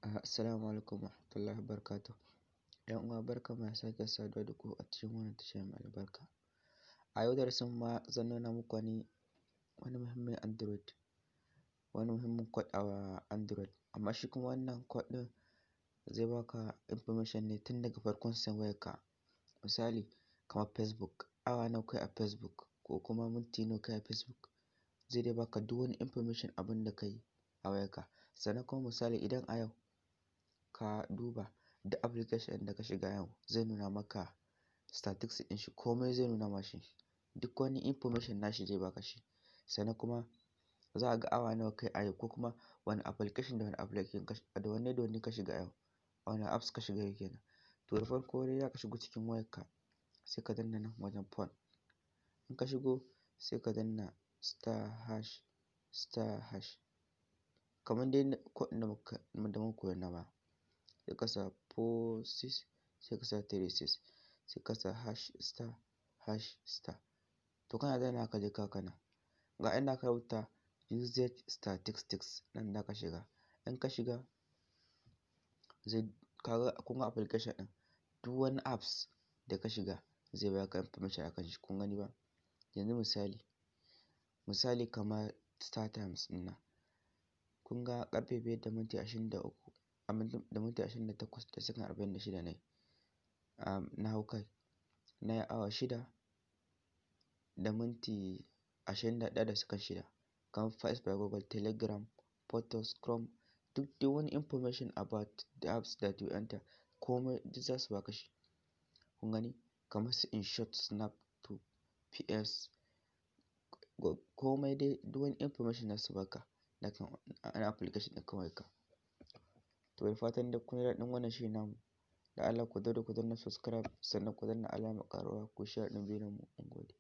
Assalamu alaikum warahmatullahi wabarakatuh. ‘Yan uwa barkanmu da sake saduwa da ku a cikin wannan tasha mai albarka. A yau darasin mu zan nuna muku wani muhimmin code a Android, amma shi kuma wannan code ɗin zai baka information ne tun daga farkon siyan wayarka. Misali kamar Facebook, awa nawa kai a Facebook ko kuma minti nawa kai a Facebook, zai dai baka duk wani information abin da kai a wayarka. Sannan kuma misali idan a yau ka duba duk application ɗin da ka shiga yau zai nuna maka statistics ɗin shi, komai zai nuna ma shi, duk wani information nashi zai baka shi. Sannan kuma za ka ga awa nawa kai a yau ko kuma wani application da wanne ka shiga yau, wani apps ka shiga yau kenan. To da farko dai za ka shigo cikin wayarka sai ka danna nan wajen phone, in ka shigo sai ka danna *#* kamar dai code ɗin da muka koya na baya. Sai ka sa 46 sai ka sa 36 sai ka sa #*#. To kana dannawa ka je ka nan ga inda aka rubuta usage statistics, nan za ka shiga. In ka shiga kun ga application ɗin, duk wani apps da ka shiga zai baka information akan shi, kun gani ba? Yanzu misali kamar StarTimes ɗin nan, kun ga ƙarfe 5 da minti 23 da minti 28 da second 46 ne na hau kai, na yi awa 6 da minti 21 da second 6. Kamar Facebook, Google, Telegram, Photos, Chrome, duk dai wani information about the apps that you enter komai duk za su baka shi. Kun gani? Kamar su InShot, Snap, PS, komai dai duk wani information za su baka na application ɗin kan wayarka. To da fatan dai kun ji daɗin wannan shiri namu. Da Allah ku daure ku danna subscribe sannan ku danna alamar ƙararrawa ku share ɗin bidiyon mu. Mun gode.